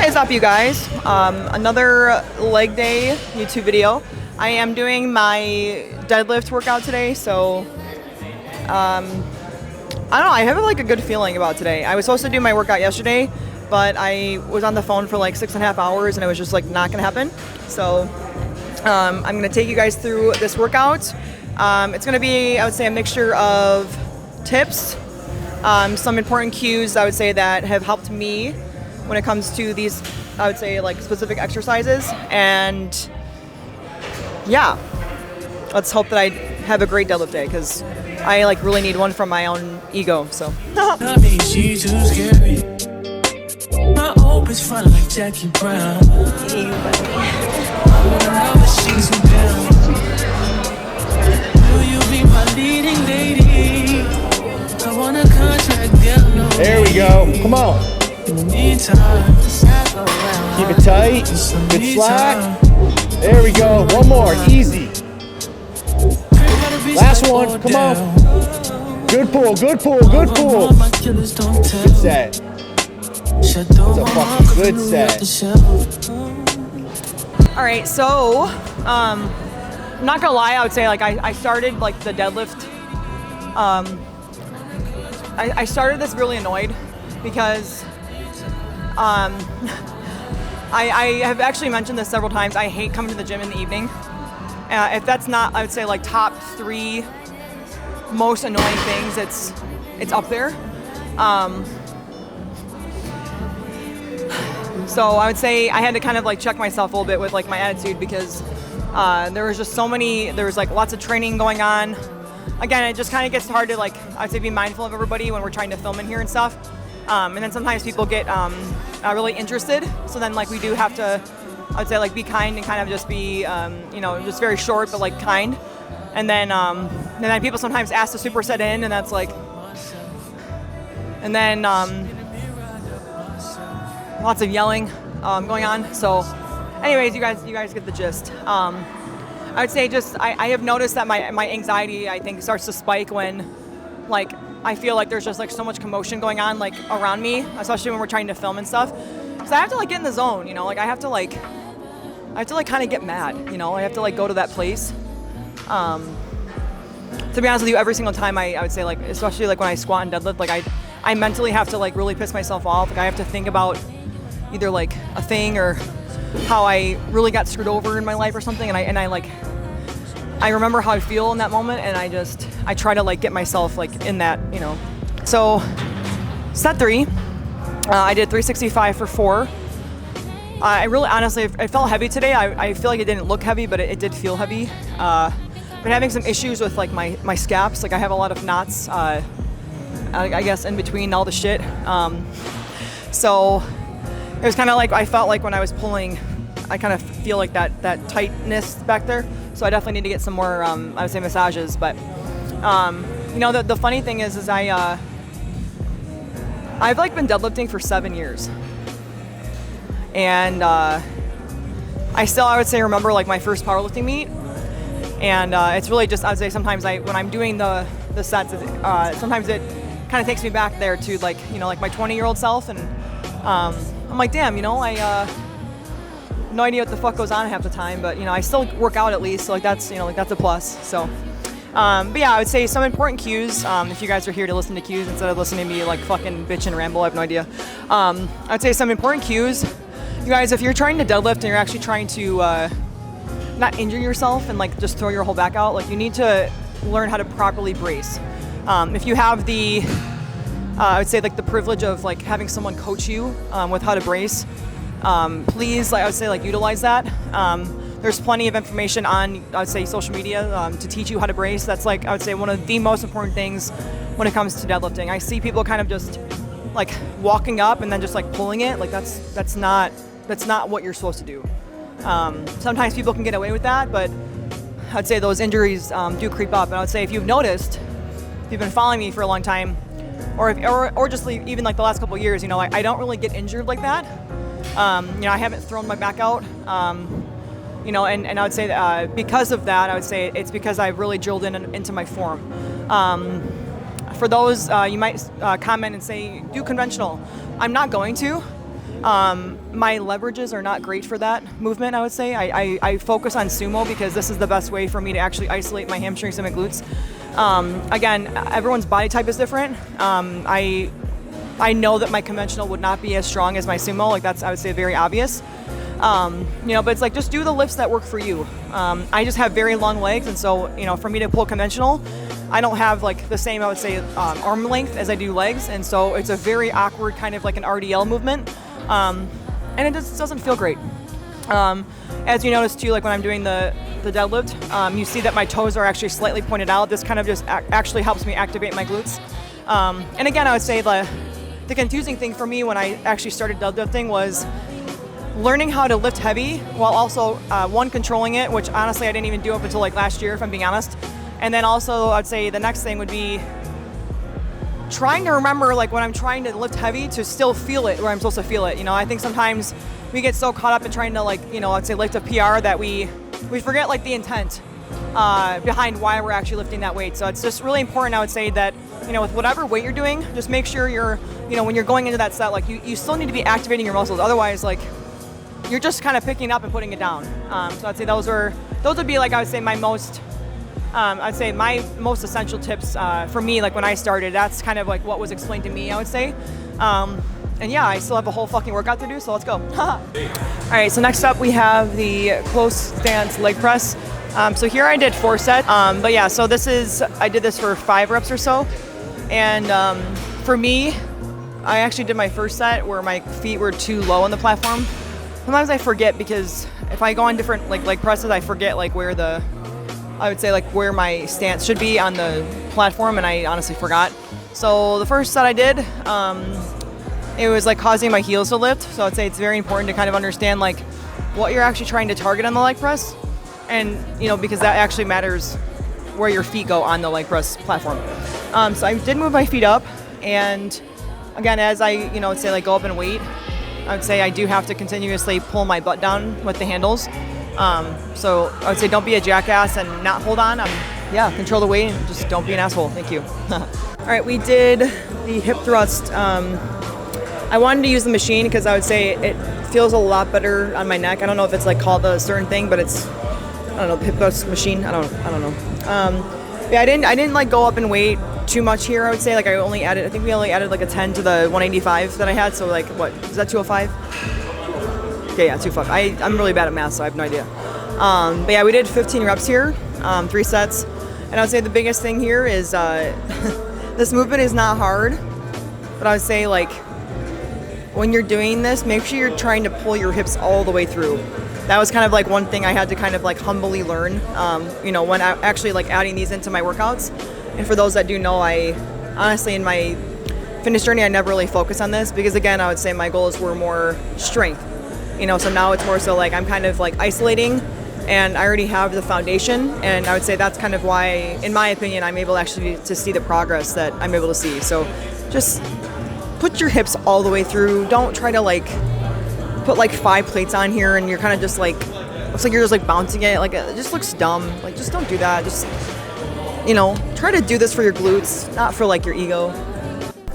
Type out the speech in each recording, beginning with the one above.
What is up, you guys? Another leg day YouTube video. I am doing my deadlift workout today, so I don't know, I have like a good feeling about today. I was supposed to do my workout yesterday, but I was on the phone for like 6.5 hours and it was just like not gonna happen. So I'm gonna take you guys through this workout. It's gonna be, I would say, a mixture of tips, some important cues I would say that have helped me when it comes to these, I would say, like specific exercises. And yeah, let's hope that I have a great deadlift day, because I like really need one from my own ego. So She's too scary. My hope is fun like Jackie Brown. She's too down. Will you be my leading lady? I want a contract down. There we go. Come on. Keep it tight. Good slack. There we go. One more. Easy. Last one. Come on. Good pull. Good pull. Good pull. Good set. It's a fucking good set. all right, so I'm not gonna lie, I would say like I started like the deadlift. I started this really annoyed because I have actually mentioned this several times. I hate coming to the gym in the evening. If that's not, I would say, like top 3 most annoying things, it's up there. So I would say I had to kind of like check myself a little bit with like my attitude, because there was just there was like lots of training going on. Again, it just kind of gets hard to like, I'd say, be mindful of everybody when we're trying to film in here and stuff. And then sometimes people get really interested. So then like we do have to, I'd say, like be kind and kind of just be, just very short, but like kind. And then people sometimes ask to superset in, and that's like, and then lots of yelling going on. So anyways, you guys get the gist. I would say just, I have noticed that my anxiety, I think, starts to spike when like I feel like there's just like so much commotion going on like around me, especially when we're trying to film and stuff. So I have to like get in the zone, like I have to kind of get mad, I have to like go to that place. To be honest with you, every single time I would say, like, especially like when I squat and deadlift, like I mentally have to like really piss myself off. Like I have to think about either like a thing or how I really got screwed over in my life or something, and I remember how I feel in that moment, and I try to like get myself like in that, So set 3, I did 365 for 4. I really, honestly, it felt heavy today. I feel like it didn't look heavy, but it did feel heavy. Been having some issues with like my scaps. Like I have a lot of knots, I guess, in between all the shit. So it was kind of like, I felt like when I was pulling, I kind of feel like that tightness back there. So I definitely need to get some more, I would say, massages. But the funny thing is I've like been deadlifting for 7 years, and I would say, remember like my first powerlifting meet. And it's really just, I would say, sometimes when I'm doing the sets, sometimes it kind of takes me back there to like, like my 20-year-old self, and I'm like, damn, I no idea what the fuck goes on half the time, but I still work out at least, so like that's, like that's a plus. So but yeah, I would say some important cues, if you guys are here to listen to cues instead of listening to me like fucking bitch and ramble, I have no idea. I'd say some important cues, you guys, if you're trying to deadlift and you're actually trying to not injure yourself and like just throw your whole back out, like you need to learn how to properly brace. If you have the I would say like the privilege of like having someone coach you with how to brace, please, like I would say, like utilize that. There's plenty of information on, I would say, social media to teach you how to brace. That's like, I would say, one of the most important things when it comes to deadlifting. I see people kind of just like walking up and then just like pulling it. Like that's not what you're supposed to do. Sometimes people can get away with that, but I'd say those injuries do creep up. And I would say, if you've noticed, if you've been following me for a long time, or just even like the last couple of years, I don't really get injured like that. I haven't thrown my back out, and I would say that, because of that, I would say it's because I've really drilled into my form. For those, you might comment and say, do conventional. I'm not going to. My leverages are not great for that movement, I would say. I focus on sumo because this is the best way for me to actually isolate my hamstrings and my glutes. Again, everyone's body type is different. I know that my conventional would not be as strong as my sumo. Like that's, I would say, very obvious. But it's like just do the lifts that work for you. I just have very long legs, and so for me to pull conventional, I don't have like the same, I would say, arm length as I do legs, and so it's a very awkward kind of like an RDL movement, and it just doesn't feel great. As you notice too, like when I'm doing the deadlift, you see that my toes are actually slightly pointed out. This kind of just actually helps me activate my glutes. And again, I would say the confusing thing for me when I actually started deadlifting was learning how to lift heavy while also one, controlling it, which honestly I didn't even do up until like last year, if I'm being honest. And then also I'd say the next thing would be trying to remember, like when I'm trying to lift heavy, to still feel it where I'm supposed to feel it. I think sometimes we get so caught up in trying to I'd say lift a PR that we forget like the intent behind why we're actually lifting that weight. So it's just really important, I would say, that with whatever weight you're doing, just make sure you're when you're going into that set, like you still need to be activating your muscles. Otherwise, like you're just kind of picking up and putting it down. So I'd say those would be like, I would say my most essential tips for me, like when I started. That's kind of like what was explained to me, I would say. And yeah, I still have a whole fucking workout to do, so let's go. All right, so next up we have the close stance leg press. So here I did 4 sets, but yeah, so I did this for 5 reps or so. And for me, I actually did my first set where my feet were too low on the platform. Sometimes I forget, because if I go on different like leg presses, I forget like where where my stance should be on the platform, and I honestly forgot. So the first set I did, it was like causing my heels to lift. So I'd say it's very important to kind of understand like what you're actually trying to target on the leg press, and because that actually matters where your feet go on the leg press platform. So I did move my feet up, and again, as I say like go up and weight, I would say I do have to continuously pull my butt down with the handles. So I would say don't be a jackass and not hold on. Control the weight and just don't be an asshole. Thank you. All right, we did the hip thrust. I wanted to use the machine because I would say it feels a lot better on my neck. I don't know if it's like called a certain thing, but it's, I don't know, the hip thrust machine. I don't know. I didn't like go up and weight too much here. I would say like I think we only added like a 10 to the 185 that I had. So like what is that, 205? Okay, yeah, 205. I'm really bad at math, so I have no idea. But yeah, we did 15 reps here, 3 sets, and I would say the biggest thing here is this movement is not hard, but I would say like when you're doing this, make sure you're trying to pull your hips all the way through. That was kind of like one thing I had to kind of like humbly learn, when I actually like adding these into my workouts. And for those that do know, I honestly in my fitness journey, I never really focused on this because again, I would say my goals were more strength, so now it's more so like I'm kind of like isolating, and I already have the foundation, and I would say that's kind of why, in my opinion, I'm able actually to see the progress that I'm able to see. So just put your hips all the way through. Don't try to like put like 5 plates on here and you're kind of just like, looks like you're just like bouncing it. Like it just looks dumb. Like just don't do that. Just, try to do this for your glutes, not for like your ego.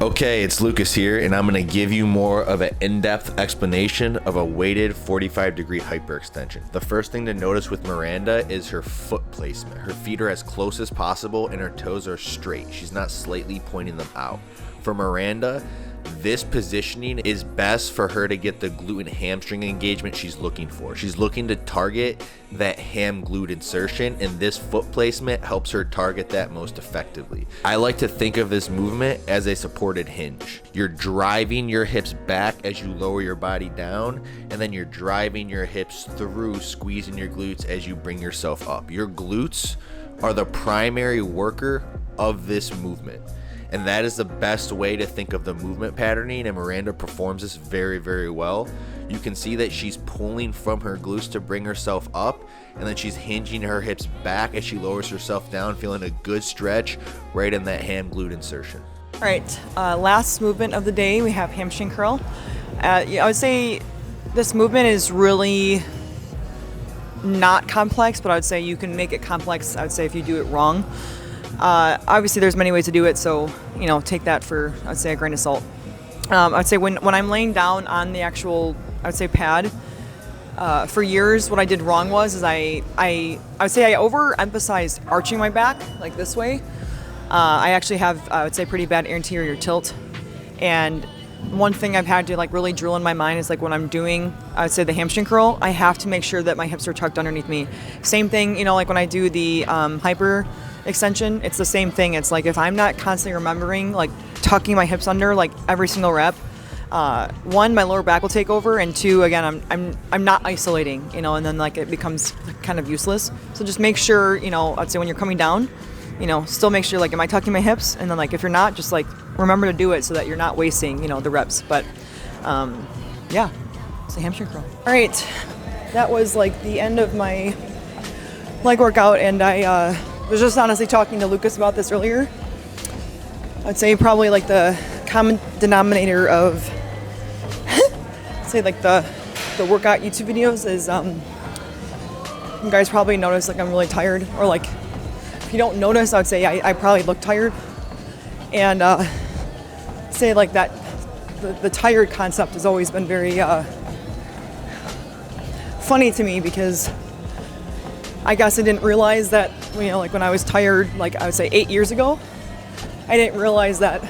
Okay, it's Lucas here, and I'm gonna give you more of an in-depth explanation of a weighted 45-degree hyperextension. The first thing to notice with Miranda is her foot placement. Her feet are as close as possible and her toes are straight. She's not slightly pointing them out. For Miranda, this positioning is best for her to get the glute and hamstring engagement she's looking for. She's looking to target that ham glute insertion, and this foot placement helps her target that most effectively. I like to think of this movement as a supported hinge. You're driving your hips back as you lower your body down, and then you're driving your hips through, squeezing your glutes as you bring yourself up. Your glutes are the primary worker of this movement. And that is the best way to think of the movement patterning, and Miranda performs this very, very well. You can see that she's pulling from her glutes to bring herself up, and then she's hinging her hips back as she lowers herself down, feeling a good stretch right in that ham glute insertion. All right, last movement of the day, we have hamstring curl. I would say this movement is really not complex, but I would say you can make it complex, I would say, if you do it wrong. Obviously there's many ways to do it, so take that for, I'd say, a grain of salt. I'd say when I'm laying down on the actual, I would say pad, for years, what I did wrong was I would say I overemphasized arching my back like this way. I actually have, I would say, pretty bad anterior tilt. And one thing I've had to like really drill in my mind is like when I'm doing, I would say the hamstring curl, I have to make sure that my hips are tucked underneath me. Same thing, you know, like when I do the hyper extension, it's the same thing. It's like if I'm not constantly remembering like tucking my hips under like every single rep, one, my lower back will take over, and two, again, I'm not isolating, you know, and then like it becomes kind of useless. So just make sure, you know, I'd say when you're coming down, you know, still make sure like, am I tucking my hips? And then like if you're not, just like remember to do it so that you're not wasting, you know, the reps. But yeah, it's a hamstring curl. All right, that was like the end of my leg workout, and I was just honestly talking to Lucas about this earlier. I'd say probably like the common denominator of say like the workout YouTube videos is you guys probably notice like I'm really tired, or like if you don't notice, I would say I probably look tired, and say like that the tired concept has always been very funny to me, because I guess I didn't realize that, you know, like when I was tired, like I would say 8 years ago, I didn't realize that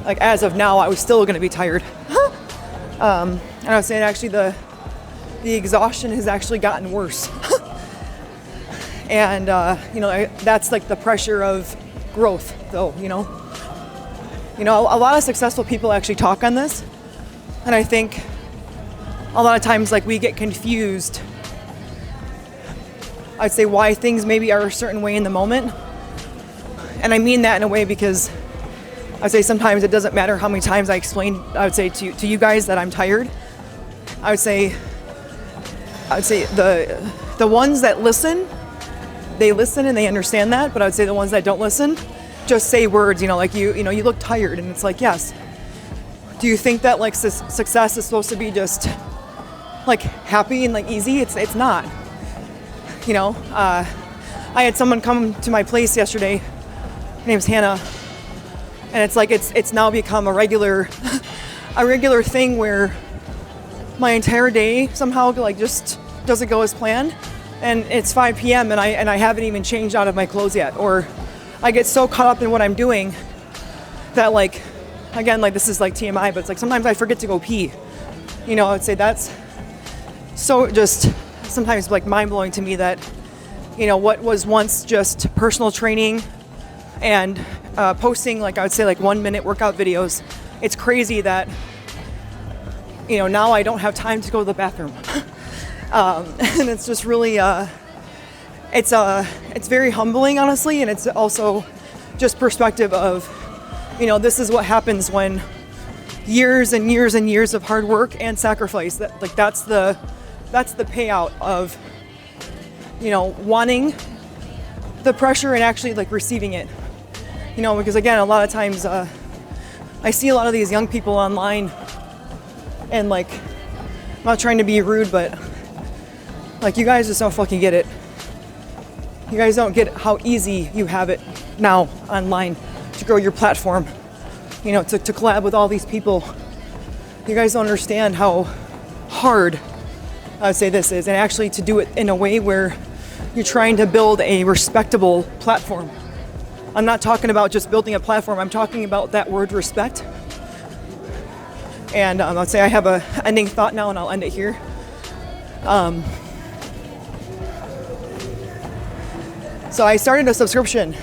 like as of now I was still going to be tired. And I would say actually the exhaustion has actually gotten worse. And you know, that's like the pressure of growth though, you know. A lot of successful people actually talk on this, and I think a lot of times like we get confused, I'd say, why things maybe are a certain way in the moment. And I mean that in a way because I'd say sometimes it doesn't matter how many times I explain, I would say to you guys that I'm tired. I would say the ones that listen, they listen and they understand that, but I would say the ones that don't listen just say words, you know, like you look tired, and it's like, yes. Do you think that like success is supposed to be just like happy and like easy? It's not. You know, I had someone come to my place yesterday. Her name's Hannah, and it's like it's now become a regular thing where my entire day somehow like just doesn't go as planned, and it's 5 p.m. and I haven't even changed out of my clothes yet, or I get so caught up in what I'm doing that like, again, like this is like TMI, but it's like sometimes I forget to go pee. You know, I would say that's so just sometimes like mind-blowing to me that, you know, what was once just personal training and posting like I would say like 1 minute workout videos, it's crazy that, you know, now I don't have time to go to the bathroom. And it's just really it's very humbling, honestly, and it's also just perspective of, you know, this is what happens when years and years and years of hard work and sacrifice, that like that's the payout of, you know, wanting the pressure and actually like receiving it. You know, because again, a lot of times I see a lot of these young people online, and like, I'm not trying to be rude, but like you guys just don't fucking get it. You guys don't get how easy you have it now online to grow your platform, you know, to collab with all these people. You guys don't understand how hard I would say this is, and actually to do it in a way where you're trying to build a respectable platform. I'm not talking about just building a platform, I'm talking about that word respect. And I'll say I have a ending thought now, and I'll end it here. So I started a subscription,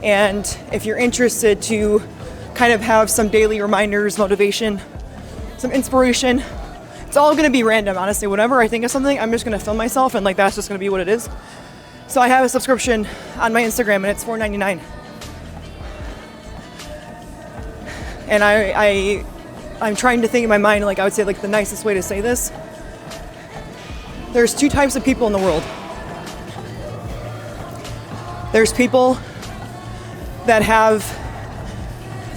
and if you're interested to kind of have some daily reminders, motivation, some inspiration, it's all gonna be random, honestly. Whenever I think of something, I'm just gonna film myself, and like that's just gonna be what it is. So I have a subscription on my Instagram, and it's $4.99. And I'm trying to think in my mind, like I would say like the nicest way to say this. There's two types of people in the world. There's people that have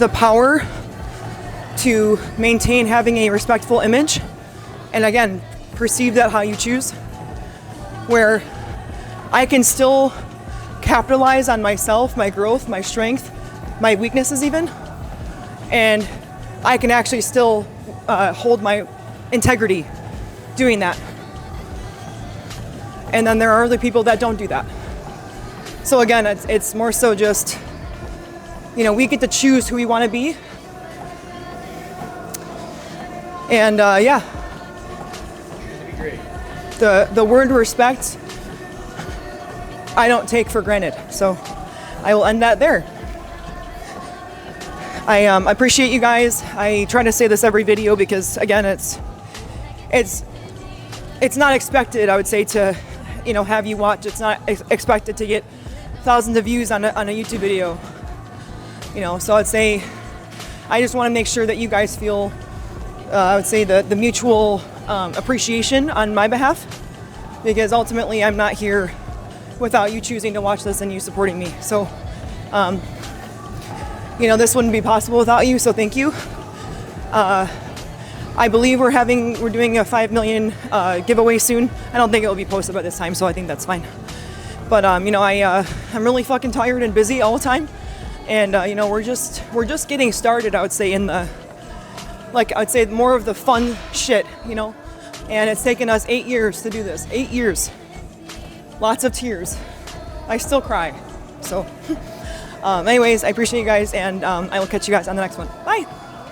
the power to maintain having a respectful image, and again, perceive that how you choose, where I can still capitalize on myself, my growth, my strength, my weaknesses even, and I can actually still hold my integrity doing that. And then there are other people that don't do that. So again, it's more so just, you know, we get to choose who we want to be. And yeah, the word respect, I don't take for granted. So I will end that there. I appreciate you guys. I try to say this every video because again, it's not expected, I would say, to, you know, have you watch. It's not expected to get thousands of views on a YouTube video, you know. So I'd say I just want to make sure that you guys feel, I would say, the mutual appreciation on my behalf, because ultimately I'm not here without you choosing to watch this and you supporting me. So you know, this wouldn't be possible without you, so thank you. I believe we're doing a 5 million giveaway soon. I don't think it will be posted by this time, so I think that's fine. But you know, I'm really fucking tired and busy all the time, and you know, we're just getting started. I would say in the, like, I would say more of the fun shit, you know. And it's taken us 8 years to do this. 8 years, lots of tears. I still cry. So, anyways, I appreciate you guys, and I will catch you guys on the next one. Bye.